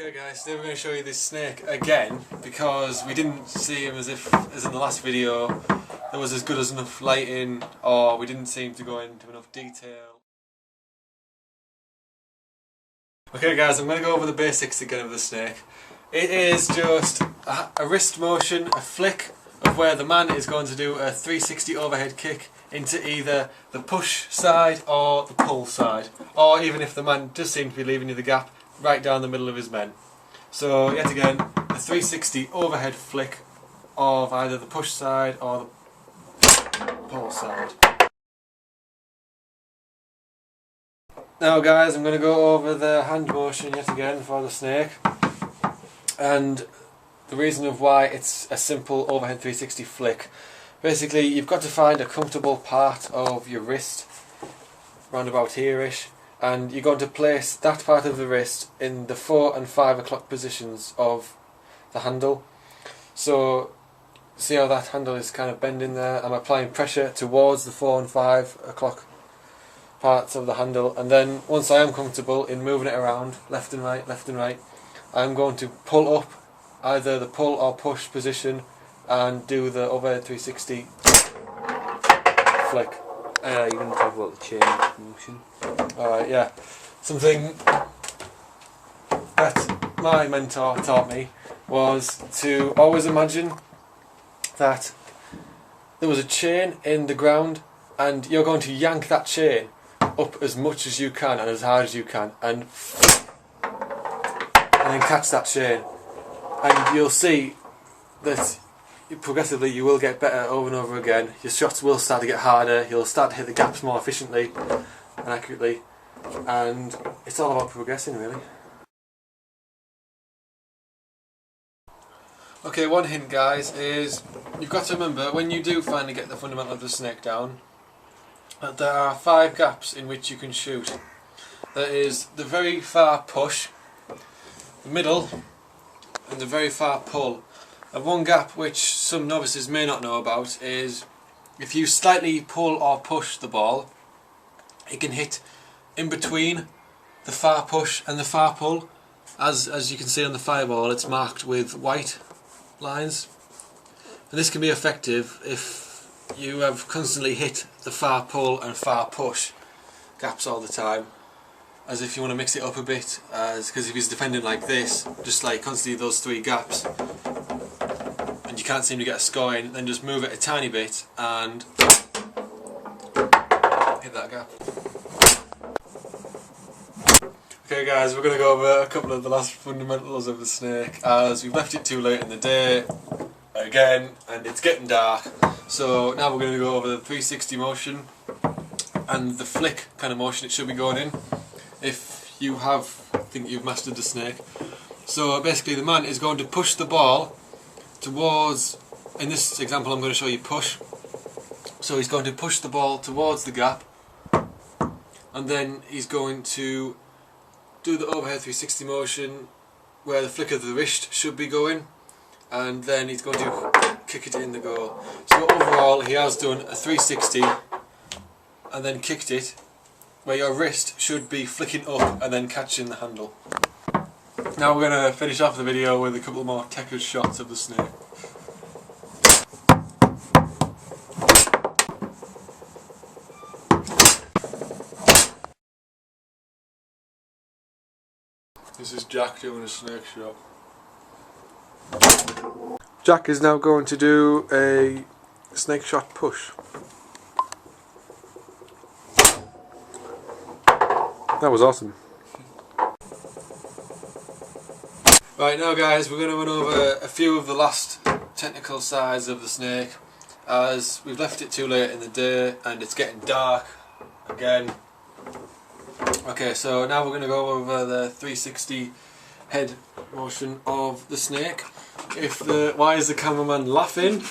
Okay guys, today we're going to show you this snake again because we didn't see him as in the last video there was as good as enough lighting, or we didn't seem to go into enough detail. Okay guys, I'm going to go over the basics again of the snake. It is just a wrist motion, a flick of where the man is going to do a 360 overhead kick into either the push side or the pull side, or even if the man does seem to be leaving you the gap, right down the middle of his men. So yet again, a 360 overhead flick of either the push side or the pull side. Now guys, I'm going to go over the hand motion yet again for the snake, and the reason of why it's a simple overhead 360 flick. Basically, you've got to find a comfortable part of your wrist, round about here-ish, and you're going to place that part of the wrist in the 4 and 5 o'clock positions of the handle. So, see how that handle is kind of bending there? I'm applying pressure towards the 4 and 5 o'clock parts of the handle, and then once I am comfortable in moving it around, left and right, I'm going to pull up either the pull or push position and do the overhead 360 flick. You're going to talk about the chain motion. Alright, yeah. Something that my mentor taught me was to always imagine that there was a chain in the ground and you're going to yank that chain up as much as you can and as hard as you can and then catch that chain, and you'll see that progressively you will get better over and over again. Your shots will start to get harder, you'll start to hit the gaps more efficiently and accurately, and it's all about progressing really. Okay, one hint guys is you've got to remember when you do finally get the fundamental of the snake down that there are 5 gaps in which you can shoot. There is the very far push, the middle and the very far pull. And one gap which some novices may not know about is if you slightly pull or push the ball, it can hit in between the far push and the far pull. As you can see on the fireball, it's marked with white lines. And this can be effective if you have constantly hit the far pull and far push gaps all the time. As if you want to mix it up a bit, because if he's defending like this, just like constantly those 3 gaps, and you can't seem to get a score in, then just move it a tiny bit and hit that gap. Okay guys, we're going to go over a couple of the last fundamentals of the snake, as we've left it too late in the day again and it's getting dark. So now we're going to go over the 360 motion and the flick kind of motion it should be going in if you think you've mastered the snake. So basically the man is going to push the ball towards, in this example I'm going to show you push, so he's going to push the ball towards the gap and then he's going to do the overhead 360 motion where the flick of the wrist should be going, and then he's going to kick it in the goal. So overall he has done a 360 and then kicked it where your wrist should be flicking up and then catching the handle. Now we're going to finish off the video with a couple more technical shots of the snake. This is Jack doing a snake shot. Jack is now going to do a snake shot push. That was awesome. Right, now guys, we're going to run over a few of the last technical sides of the snake, as we've left it too late in the day and it's getting dark again. Okay, so now we're going to go over the 360 head motion of the snake. Why is the cameraman laughing?